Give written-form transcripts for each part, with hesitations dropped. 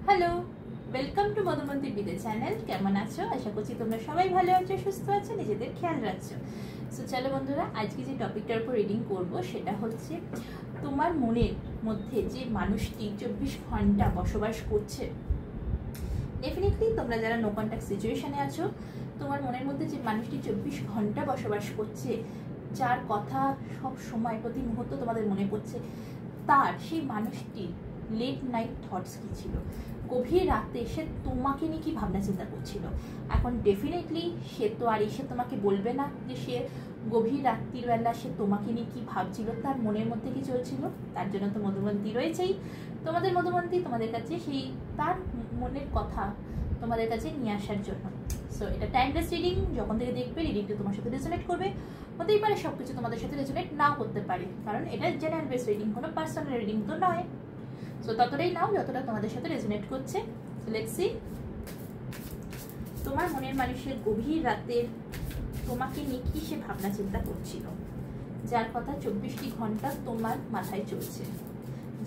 Hello, welcome to Madhumanti বিদে channel. কেমন আছো? আশা করছি তোমরা সবাই ভালো আছো, সুস্থ আছো, নিজেদের খেয়াল রাখছো। সো চলো বন্ধুরা, আজকে যে টপিকটার উপর রিডিং করব সেটা হচ্ছে তোমার মনের মধ্যে যে মানুষটি 24 ঘন্টা বসবাস করছে। ডেফিনেটলি তোমরা যারা নো কন্ট্যাক্ট সিচুয়েশনে আছো, তোমার মনের মধ্যে যে মানুষটি 24 ঘন্টা বসবাস করছে, যার কথা সব সময় প্রতি মুহূর্ত তোমাদের মনে পড়ছে, তার সেই মানুষটির লেট নাইট থটস কী ছিল, গভীর রাতে সে তোমাকে নিয়ে কী ভাবনা চিন্তা করছিল। এখন ডেফিনেটলি সে তো আর এসে তোমাকে বলবে না যে সে গভীর রাত্রির বেলা সে তোমাকে নিয়ে কী ভাবছিল, তার মনের মধ্যে কী চলছিল। তার জন্য তো মধুমন্তী রয়েছেই, তোমাদের মধুমন্তী তোমাদের কাছে সেই তার মনের কথা তোমাদের কাছে নিয়ে আসার জন্য। সো এটা টাইমলেস রিডিং, যখন থেকে দেখবে রিডিংটা তোমার সাথে রেজোনেট করবে। হতেই পারে সব কিছু তোমাদের সাথে রেজোনেট না করতে পারে, কারণ এটা জেনারেল বেস রিডিং, কোনো পার্সোনাল রিডিং তো নয়। সো ততটাই নাও যতটা তোমাদের সাথে রেজোনেট করছে। লেটস সি, তোমার মনের মানুষের গভীর রাতে তোমাকে নিয়ে কি সে ভাবনা চিন্তা করছিল, যার কথা 24টি ঘন্টা তোমার মাথায় চলছে,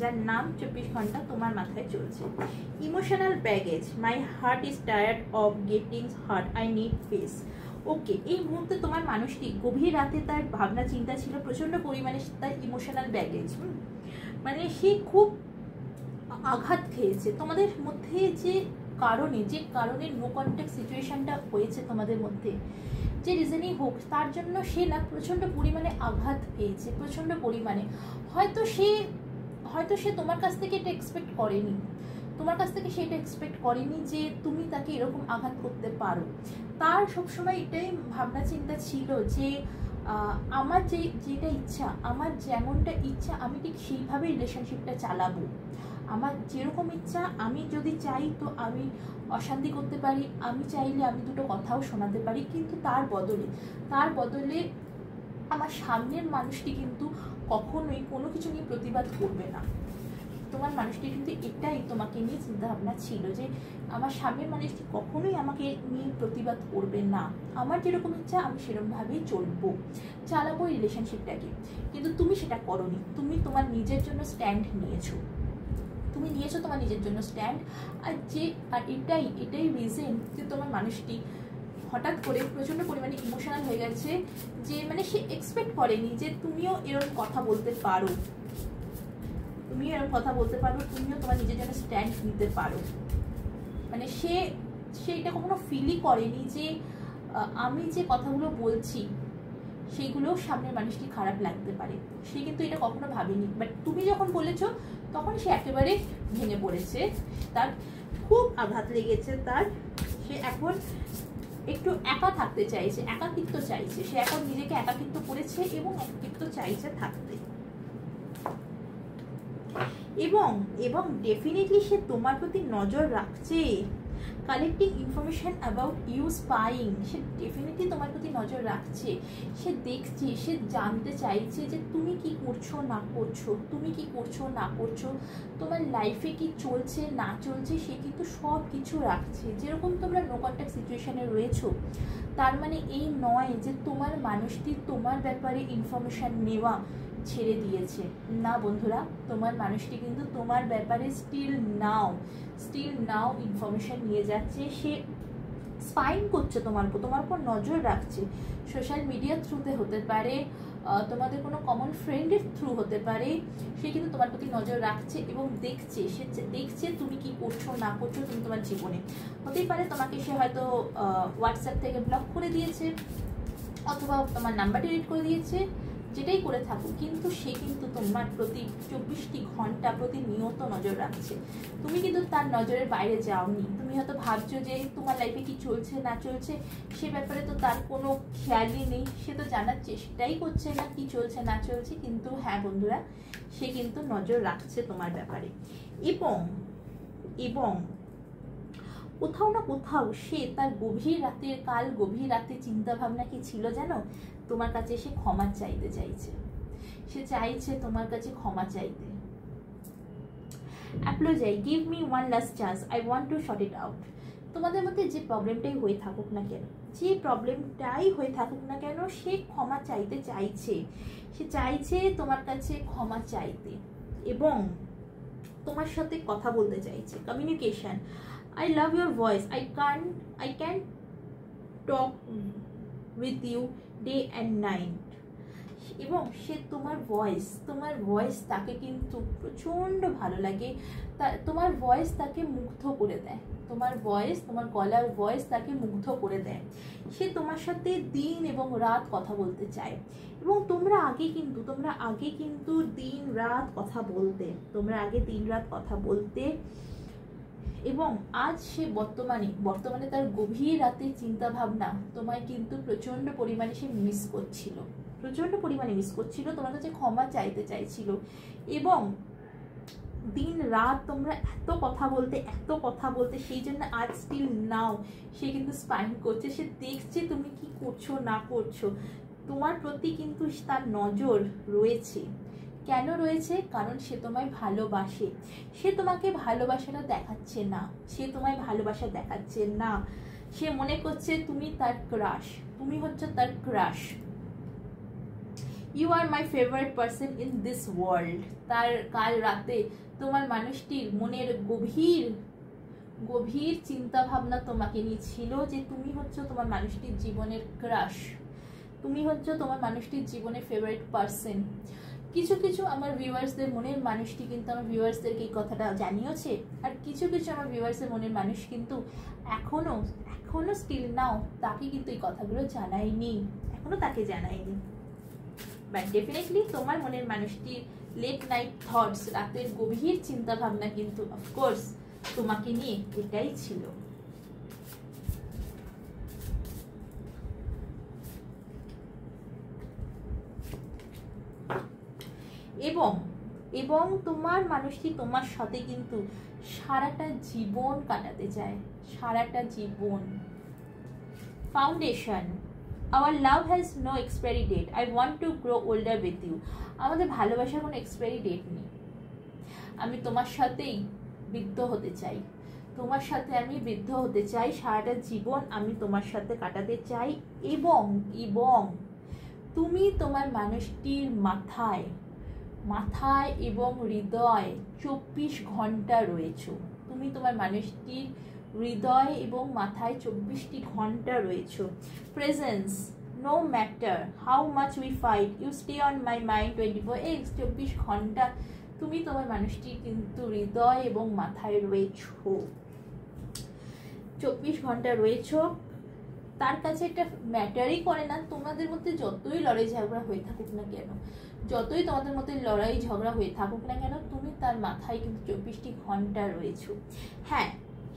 যার নাম 24 ঘন্টা তোমার মাথায় চলছে। Emotional baggage, my heart is tired of getting hurt, I need space. Okay, এই মুহূর্তে তোমার মানুষটি গভীর রাতে তার ভাবনা চিন্তা ছিল প্রচণ্ড পরিমাণে তার ইমোশনাল ব্যাগেজ, মানে সে খুব আঘাত খেয়েছে তোমাদের মধ্যে, যে কারণে নো কন্ট্যাক্ট সিচুয়েশনটা হয়েছে তোমাদের মধ্যে, যে রিজনই হোক, তার জন্য সে না প্রচণ্ড পরিমাণে আঘাত পেয়েছে, প্রচণ্ড পরিমাণে। হয়তো সে তোমার কাছ থেকে এটা এক্সপেক্ট করেনি, যে তুমি তাকে এরকম আঘাত করতে পারো। তার সবসময় এটাই ভাবনা চিন্তা ছিল যে আমার যেটা ইচ্ছা, আমার যেমনটা ইচ্ছা আমি ঠিক সেইভাবে রিলেশনশিপটা চালাবো। আমার যেরকম ইচ্ছা, আমি যদি চাই তো আমি অশান্তি করতে পারি, আমি চাইলে আমি দুটো কথাও শোনাতে পারি, কিন্তু তার বদলে আমার সামনের মানুষটি কিন্তু কখনোই কোনো কিছু নিয়ে প্রতিবাদ করবে না। তোমার মানুষটি কিন্তু এটাই তোমাকে নিয়ে চিন্তাভাবনা ছিল যে আমার সামনের মানুষটি কখনোই আমাকে নিয়ে প্রতিবাদ করবে না, আমার যেরকম ইচ্ছা আমি সেরকমভাবেই চালাবো রিলেশনশিপটাকে। কিন্তু তুমি সেটা করোনি, তুমি তোমার নিজের জন্য স্ট্যান্ড নিয়েছো, তোমার নিজের জন্য স্ট্যান্ড। আর এটাই রিজন যে তোমার মানুষটি হঠাৎ করে প্রচণ্ড পরিমাণে ইমোশনাল হয়ে গেছে, যে মানে সে এক্সপেক্ট করেনি যে তুমিও এরকম কথা বলতে পারো, তুমিও তোমার নিজের জন্য স্ট্যান্ড নিতে পারো। মানে সে এটা কখনো ফিলই করেনি যে আমি যে কথাগুলো বলছি সেইগুলো সামনের মানুষটি খারাপ লাগতে পারে, সে কিন্তু এটা কখনো ভাবেনি। বাট তুমি যখন বলেছো তখন সে একেবারে ভেঙে পড়েছে, তার খুব আঘাত লেগেছে, সে এখন একটু একা থাকতে চাইছে, একাকিত্ব চাইছে, সে এখন নিজেকে একাকিত্ব করেছে এবং একাকিত্ব চাইছে থাকতে। এবং ডেফিনেটলি সে তোমার প্রতি নজর রাখছে, collecting information about you, spying. সে ডেফিনেটলি তোমার প্রতি নজর রাখছে, সে দেখছে, সে জানতে চাইছে যে তুমি কি করছো না করছো, তোমার লাইফে কি চলছে না চলছে, সে কিন্তু সব কিছু রাখছে। যেরকম তোমরা নো কন্ট্যাক্ট সিচুয়েশনে রয়েছো, তার মানে এই নয় যে তোমার মানুষটি তোমার ব্যাপারে ইনফরমেশন নেওয়া ছেড়ে দিয়েছে। না বন্ধুরা, তোমার মানুষটি কিন্তু তোমার ব্যাপারে স্টিল নাও ইনফরমেশন নিয়ে যাচ্ছে, সে স্পাইং করছে তোমার উপর নজর রাখছে। সোশ্যাল মিডিয়ার থ্রুতে হতে পারে, তোমাদের কোনো কমন ফ্রেন্ডের থ্রু হতে পারে, সে কিন্তু তোমার প্রতি নজর রাখছে এবং দেখছে তুমি কি করছো না করছো তুমি তোমার জীবনে। হতেই পারে তোমাকে সে হয়তো হোয়াটসঅ্যাপ থেকে ব্লক করে দিয়েছে, অথবা তোমার নাম্বার ডিলিট করে দিয়েছে, যেটাই করে থাকুক, কিন্তু সে কিন্তু তোমার প্রতি 24টি ঘন্টা প্রতিনিয়ত নজর রাখছে। তুমি কিন্তু তার নজরের বাইরে যাওনি। তুমি হয়তো ভাবছো যে তোমার লাইফে কি চলছে না চলছে সে ব্যাপারে তো তার কোনো খেয়ালই নেই, সে তো জানার চেষ্টাই করছে না কি চলছে না চলছে। কিন্তু হ্যাঁ বন্ধুরা, সে কিন্তু নজর রাখছে তোমার ব্যাপারে, এবং কোথাও না কোথাও সে তার গভীর রাতে চিন্তা ভাবনা কি ছিল জানো, তোমার কাছে সে ক্ষমা চাইতে চাইছে, সে চাইছে তোমার কাছে ক্ষমা চাইতে। Apologize, give me one last chance, I want to sort it out. তোমাদের মধ্যে যে প্রবলেমটাই হয়ে থাকুক না কেন, সে ক্ষমা চাইতে চাইছে, সে চাইছে তোমার কাছে ক্ষমা চাইতে। এবং তোমার সাথে কথা বলতে চাইছে, communication. I love your voice, I can talk with you day and night. এবং সে তোমার ভয়েস তাকে কিন্তু প্রচণ্ড ভালো লাগে, তোমার ভয়েস তাকে মুগ্ধ করে দেয়, তোমার গলার ভয়েস তাকে মুগ্ধ করে দেয়। সে তোমার সাথে দিন এবং রাত কথা বলতে চায়। এবং তোমরা আগে কিন্তু দিন রাত কথা বলতে, এবং আজ সে বর্তমানে তার গভীর রাতে চিন্তা ভাবনা তোমায় কিন্তু প্রচণ্ড পরিমাণে সে মিস করছিল, তোমার কাছে ক্ষমা চাইতে চাইছিল। এবং দিন রাত তোমরা এত কথা বলতে সেই জন্য আজ স্টিল নাও সে কিন্তু স্পাইন করছে। সে দেখছে তুমি কি করছো না করছো, তোমার প্রতি কিন্তু তার নজর রয়েছে। কেন রয়েছে? কারণ সে তোমায় ভালোবাসে। সে তোমাকে ভালোবাসাটা দেখাচ্ছে না, সে মনে করছে তুমি তার ক্রাশ, তুমি হচ্ছে তার crush. You are my favourite person in this world. তার কাল রাতে তোমার মানুষটির মনের গভীর চিন্তা ভাবনা তোমাকে নিয়ে ছিল যে তুমি হচ্ছে তোমার মানুষটির জীবনের ক্রাশ, তুমি হচ্ছে তোমার মানুষটির জীবনের ফেভারিট পার্সন। কিছু আমার ভিউয়ার্সদের মনের মানুষটি কিন্তু আমার ভিউয়ার্সদেরকে এই কথাটা জানিয়েছে, আর কিছু আমার ভিউয়ার্সের মনের মানুষ কিন্তু এখনো স্টিল নাও তাকে কিন্তু এই কথাগুলো তাকে জানায়নি। বাট ডেফিনেটলি তোমার মনের মানুষটির লেট নাইট থটস, রাতের গভীর চিন্তা ভাবনা কিন্তু অফকোর্স তোমাকে নিয়ে এটাই ছিল। এবং তোমার মানুষটি তোমার সাথে কিন্তু সারাটা জীবন কাটাতে চায়, সারাটা জীবন। Foundation, our love has no expiry date, I want to grow older with you. আমাদের ভালোবাসার কোনো এক্সপায়ারি ডেট নেই। আমি তোমার সাথেই বৃদ্ধ হতে চাই, সারাটা জীবন আমি তোমার সাথে কাটাতে চাই। এবং তুমি তোমার মানুষটির মাথায় এবং হৃদয় 24 ঘন্টা রয়েছো। তুমি তোমার মানুষটির হৃদয় এবং মাথায় 24টি ঘন্টা রয়েছো। Presence, no matter how much we fight, you stay on my mind 24 24 ঘন্টা তুমি তোমার মানুষটির কিন্তু হৃদয় এবং মাথায় রয়েছো, 24 ঘন্টা রয়েছো। তার কাছে এটা ম্যাটারই করে না তোমাদের মধ্যে যতই লড়াই ঝগড়া হয়ে থাকুক না কেন, তুমি তার মাথায় কিন্তু 24টি ঘন্টা রয়েছো। হ্যাঁ,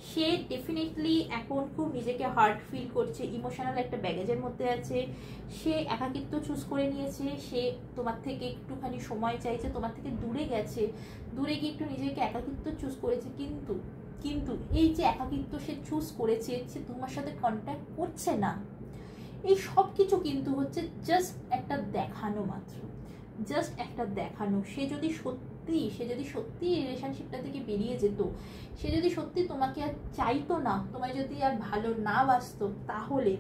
সে ডেফিনেটলি এখন খুব নিজেকে হার্ট ফিল করছে, ইমোশনাল একটা ব্যাগেজের মধ্যে আছে। সে একাকিত্ব চুজ করে নিয়েছে, সে তোমার থেকে একটুখানি সময় চাইছে, তোমার থেকে দূরে গিয়ে একটু নিজেকে একাকিত্ব চুজ করেছে। কিন্তু এই যে একাকিত্ব সে চুজ করেছে, সে তোমার সাথে কন্ট্যাক্ট করছে না, এই সব কিছু কিন্তু হচ্ছে জাস্ট একটা দেখানো মাত্র, সে যদি সত্যি রিলেশনশিপটা থেকে বেরিয়ে যেত, সে যদি সত্যি তোমাকে আর চাইতো না, তোমায় যদি আর ভালো না বাসতো, তাহলে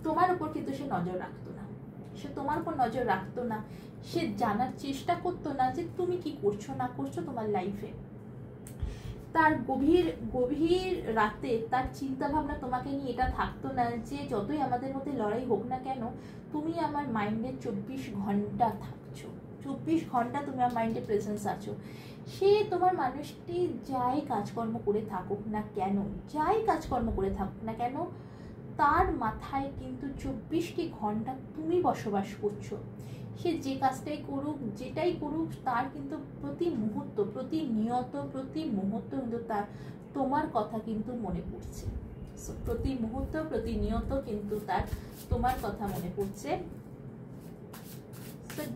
তোমার উপর কিন্তু সে নজর রাখতো না, সে জানার চেষ্টা করতো না যে তুমি কি করছো না করছো তোমার লাইফে। তার গভীর রাতে তার চিন্তা ভাবনা তোমাকে নিয়ে এটা থাকতো না যে যতই আমাদের মধ্যে লড়াই হোক না কেন, তুমি আমার মাইন্ডে 24 ঘন্টা থাকছো, 24 ঘন্টা তুমি আমার মাইন্ডে প্রেজেন্স আছো। সে তোমার মানুষটি যাই কাজকর্ম করে থাকুক না কেন, তার মাথায় কিন্তু 24টি ঘন্টা তুমি বসবাস করছো। সে যে কাজটাই করুক, যেটাই করুক, তার কিন্তু প্রতি মুহূর্ত কিন্তু তার তোমার কথা কিন্তু মনে পড়ছে, প্রতিনিয়ত কিন্তু তার তোমার কথা মনে পড়ছে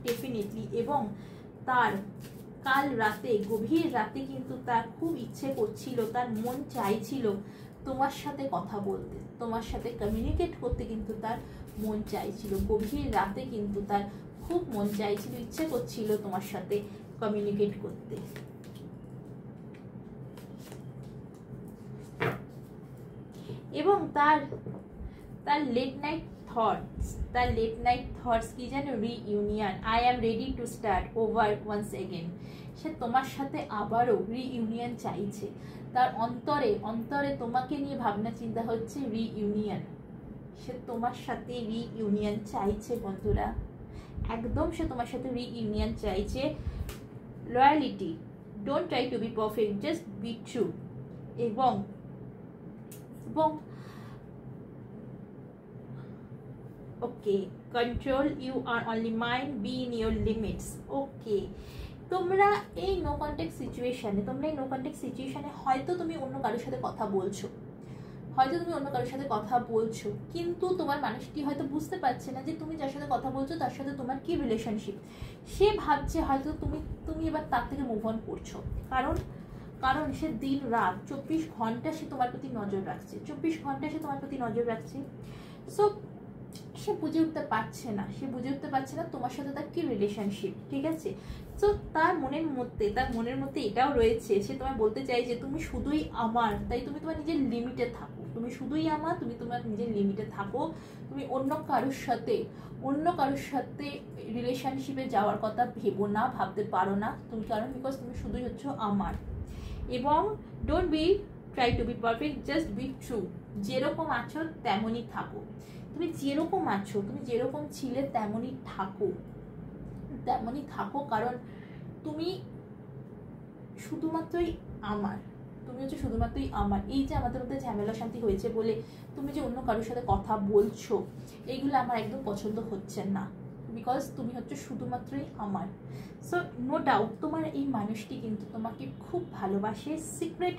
ডেফিনেটলি। এবং তার কাল রাতে, গভীর রাতে কিন্তু তার খুব ইচ্ছে করছিল, তার মন চাইছিল তোমার সাথে কথা বলতে, তোমার সাথে কমিউনিকেট করতে, কিন্তু তার মন চাইছিল, গভীর রাতে কিন্তু তার খুব মন চাইছিল, ইচ্ছে করছিল তোমার সাথে কমিউনিকেট করতে। এবং তার লেট নাইট থটস কি যেন, reunion, I am ready to start over once again. সে তোমার সাথে আবারও রিইউনিয়ন চাইছে। তার অন্তরে অন্তরে তোমাকে নিয়ে ভাবনা চিন্তা হচ্ছে রিইউনিয়ন। সে তোমার সাথে রিইউনিয়ন চাইছে বন্ধুরা, একদম সে তোমার সাথে রিইউনিয়ন চাইছে। Loyalty, don't try to be perfect, just be true. এবং okay, control, you are only mind, be in your limits. Okay, তোমরা এই নো কন্ট্যাক্ট সিচুয়েশনে হয়তো তুমি অন্য কারোর সাথে কথা বলছো, কিন্তু তোমার মানুষটি হয়তো বুঝতে পারছে না যে তুমি যার সাথে কথা বলছো তার সাথে তোমার কি রিলেশনশিপ। সে ভাবছে হয়তো তুমি এবার তার থেকে মুভ অন করছো, কারণ সে দিন রাত 24 ঘন্টা সে তোমার প্রতি নজর রাখছে। সো সে বুঝে উঠতে পারছে না তোমার সাথে তার কি রিলেশনশিপ, ঠিক আছে। তো তার মনের মধ্যে এটাও রয়েছে, সে তোমায় বলতে চাই যে তুমি শুধুই আমার, তাই তুমি তোমার নিজের লিমিটে থাকো। তুমি শুধুই আমার, তুমি তোমার নিজের লিমিটে থাকো। তুমি অন্য কারোর সাথে রিলেশনশিপে যাওয়ার কথা ভেবো না, ভাবতে পারো না তুমি, কারণ বিকজ তুমি শুধুই হচ্ছে আমার। এবং don't be try to be perfect, just be true. যেরকম আছো তেমনই থাকো। তুমি যেরকম ছিলে তেমনই থাকো, কারণ তুমি শুধুমাত্রই আমার। এই যে আমাদের মধ্যে ঝামেলা শান্তি হয়েছে বলে তুমি যে অন্য কারোর সাথে কথা বলছো, এইগুলো আমার একদম পছন্দ হচ্ছে না, বিকজ তুমি হচ্ছে শুধুমাত্রই আমার। সো নো ডাউট তোমার এই মানুষটি কিন্তু তোমাকে খুব ভালোবাসে। Secret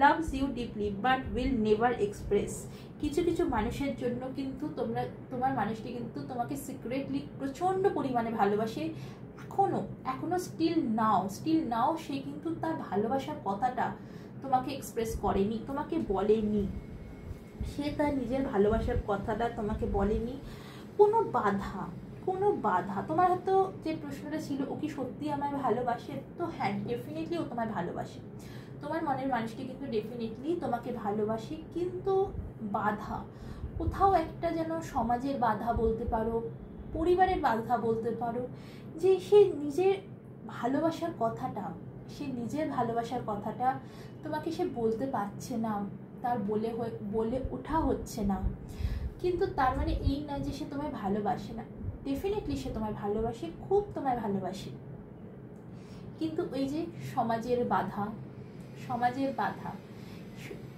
loves you deeply but will never express। কিছু মানুষের জন্য কিন্তু তোমার মানুষটি কিন্তু তোমাকে সিক্রেটলি প্রচন্ড পরিমাণে ভালোবাসে। এখনো স্টিল নাও সে কিন্তু তার ভালোবাসার কথাটা তোমাকে এক্সপ্রেস করেনি, তোমাকে বলেনি। সে তার নিজের ভালোবাসার কথাটা তোমাকে বলেনি। কোনো বাধা তোমার হয়তো যে প্রশ্নটা ছিল, ও কি সত্যি আমায় ভালোবাসে, তো হ্যাঁ, ডেফিনেটলি ও তোমায় ভালোবাসে। তোমার মনের মানুষটি কিন্তু ডেফিনেটলি তোমাকে ভালোবাসে, কিন্তু বাধা কোথাও একটা, যেন সমাজের বাধা বলতে পারো, পরিবারের বাধা বলতে পারো, যে সে নিজের ভালোবাসার কথাটা তোমাকে সে বলতে পারছে না, তার বলে ওঠা হচ্ছে না। কিন্তু তার মানে এই না যে সে তোমায় ভালোবাসে না, ডেফিনেটলি সে তোমায় ভালোবাসে, খুব তোমায় ভালোবাসে। কিন্তু ওই যে সমাজের বাধা,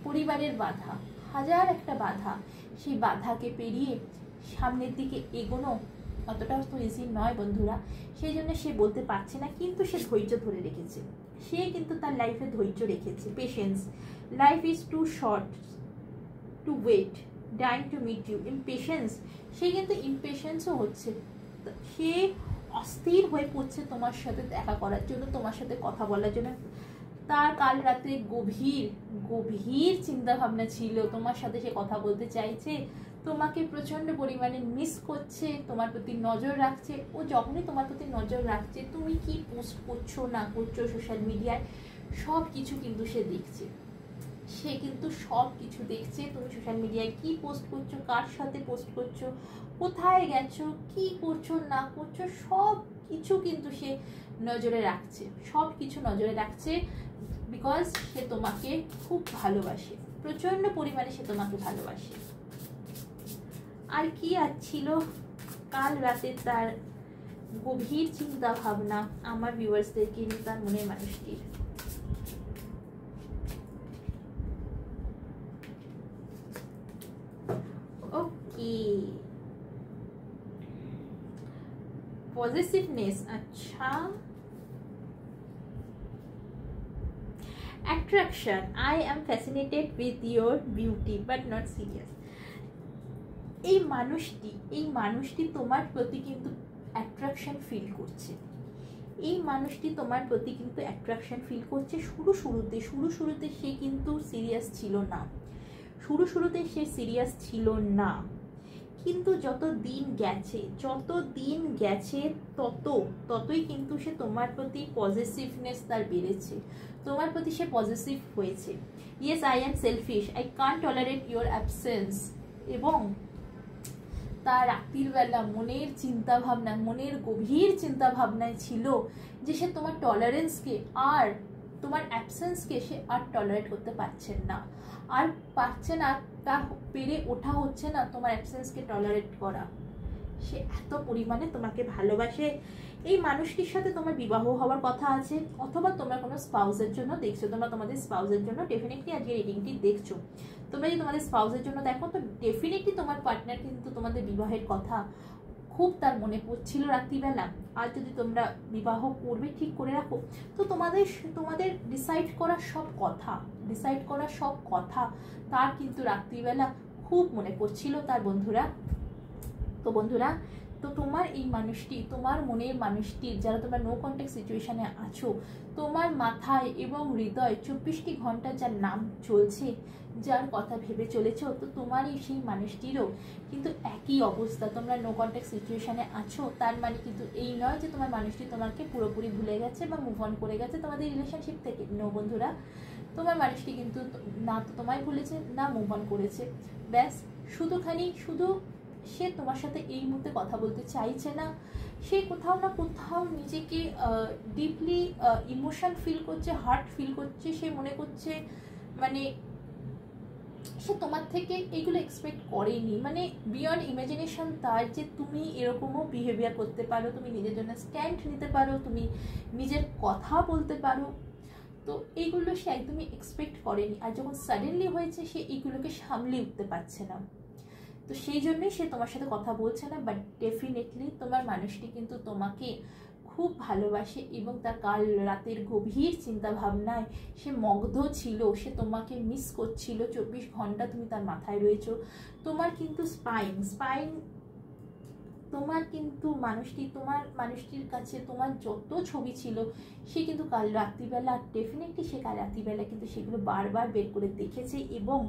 পরিবারের বাধা, হাজার একটা বাধা, সেই বাধাকে পেরিয়ে সামনের দিকে এগোনো অতটাও তো ইজি নয় বন্ধুরা। সেই জন্য সে বলতে পারছে না, কিন্তু সে ধৈর্য ধরে রেখেছে। সে কিন্তু তার লাইফে ধৈর্য রেখেছে, patience. Life is too short to wait, dying to meet you. Impatience, সে কিন্তু ইমপেশেন্সও হচ্ছে, সে অস্থির হয়ে পড়ছে তোমার সাথে দেখা করার জন্য, তোমার সাথে কথা বলার জন্য। তার কাল রাতে গভীর চিন্তা ভাবনা ছিল, তোমার সাথে সে কথা বলতে চাইছে, তোমাকে প্রচন্ড পরিমাণে মিস করছে, তোমার প্রতি নজর রাখছে। ও যখনই তোমার প্রতি নজর রাখছে, তুমি কি পোস্ট করছো না করছো সোশ্যাল মিডিয়ায়, সব কিছু কিন্তু সে দেখছে। তুমি সোশ্যাল মিডিয়ায় কি পোস্ট করছো, কার সাথে পোস্ট করছো, কোথায় গেছো, কি করছো না করছো, সব কিছু কিন্তু সে নজরে রাখছে, বিকজ সে তোমাকে খুব ভালোবাসে, প্রচন্ড পরিমাণে সে তোমাকে ভালোবাসে। আর কি ছিল কাল রাতে তার গভীর চিন্তা ভাবনা আমার ভিউয়ার্সদেরকে নিয়ে, তার মনের মানুষটির। ওকে, পজিটিভনেস, আচ্ছা। Attraction, I am fascinated with your beauty but not serious। এই মানুষটি তোমার প্রতি কিন্তু অ্যাট্রাকশন ফিল করছে। শুরুতে সে কিন্তু সিরিয়াস ছিল না। কিন্তু যত দিন গেছে ততই কিন্তু সে তোমার প্রতি পজিটিভনেস তার বেড়েছে, তোমার প্রতি সে পজিটিভ হয়েছে। Yes, I am selfish, I can't tolerate your absence. এবং তার রাত্রির বেলা মনের চিন্তা ভাবনা, মনের গভীর চিন্তা ভাবনায় ছিল যে সে তোমার টলারেন্সকে আর তোমার অ্যাবসেন্সকে সে আর টলারেট করতে পারছেন না, আর পারছে না, তার পেরে ওঠা হচ্ছে না তোমার অ্যাবসেন্সকে টলারেট করা। সে এত পরিমাণে তোমাকে ভালোবাসে। এই মানুষটির সাথে তোমার বিবাহ হওয়ার কথা আছে, অথবা তোমরা কোনো স্পাউসের জন্য দেখছো, তোমরা তোমাদের স্পাউসের জন্য ডেফিনেটলি আজকে রিডিংটি দেখছো। তোমরা যদি তোমাদের স্পাউসের জন্য দেখো তো ডেফিনেটলি তোমার পার্টনার কিন্তু তোমাদের বিবাহের কথা খুব তার মনে পড়ছিল রাত্রিবেলা। আর যদি তোমরা বিবাহ করবে ঠিক করে রাখো, তো তোমাদের ডিসাইড করা সব কথা তার কিন্তু রাত্রিবেলা খুব মনে পড়ছিল তার বন্ধুরা। তো বন্ধুরা, তো তোমার এই মানুষটি, তোমার মনের মানুষটি, যারা তোমরা নো কন্ট্যাক্ট সিচুয়েশনে আছো, তোমার মাথায় এবং হৃদয় 24টি ঘন্টা যার নাম চলছে, যার কথা ভেবে চলেছো, তো তোমার এই সেই মানুষটিরও কিন্তু একই অবস্থা। তোমরা নো কন্ট্যাক্ট সিচুয়েশনে আছো, তার মানে কিন্তু এই নয় যে তোমার মানুষটি তোমাকে পুরোপুরি ভুলে গেছে বা মুভ অন করে গেছে তোমাদের রিলেশনশিপ থেকে। নো বন্ধুরা, তোমার মানুষটি কিন্তু না তো তোমায় ভুলেছে, না মুভ অন করেছে। ব্যাস শুধু সে তোমার সাথে এই মুহূর্তে কথা বলতে চাইছে না। সে কোথাও না কোথাও নিজেকে ডিপলি ইমোশন ফিল করছে, হার্ট ফিল করছে। সে মনে করছে মানে সে তোমার থেকে এইগুলো এক্সপেক্ট করেনি, মানে বিয়ন্ড ইমাজিনেশন তার, যে তুমি এরকমও বিহেভিয়ার করতে পারো, তুমি নিজের জন্য স্ট্যান্ড নিতে পারো, তুমি নিজের কথা বলতে পারো। তো এইগুলো সে একদমই এক্সপেক্ট করেনি। আর যখন সাডেনলি হয়েছে, সে এইগুলোকে সামলে উঠতে পারছে না। তো সেই জন্যই সে তোমার সাথে কথা বলছে না। বাট ডেফিনেটলি তোমার মানুষটি কিন্তু তোমাকে খুব ভালোবাসে এবং তার কাল রাতের গভীর চিন্তা ভাবনায় সে মগ্ধ ছিল। সে তোমাকে মিস করছিল, 24 ঘন্টা তুমি তার মাথায় রয়েছো। তোমার কিন্তু স্পাইন তোমার কিন্তু তোমার মানুষটির কাছে তোমার যত ছবি ছিল, সে কিন্তু কাল রাত্রিবেলা ডেফিনেটলি সে কাল রাত্রিবেলা কিন্তু সেগুলো বারবার বের করে দেখেছে। এবং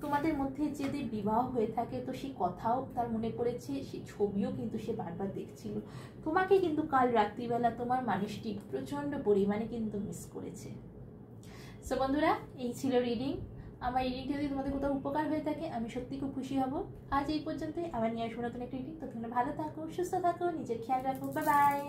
তোমাদের মধ্যে যদি বিবাহ হয়ে থাকে, তো সেই কথাও তার মনে পড়েছে, সেই ছবিও কিন্তু সে বারবার দেখছিল। তোমাকে কিন্তু কাল রাত্রিবেলা তোমার মানুষটি প্রচণ্ড পরিমাণে কিন্তু মিস করেছে। সো বন্ধুরা, এই ছিল রিডিং। আমার রিডিংটা যদি তোমাদের কোথাও উপকার হয়ে থাকে, আমি সত্যি খুব খুশি হব। আজ এই পর্যন্তই, আবার নিয়ে আসবো নতুন একটা রিডিং। ততক্ষণ ভালো থাকো, সুস্থ থাকো, নিজের খেয়াল রাখো। Bye bye.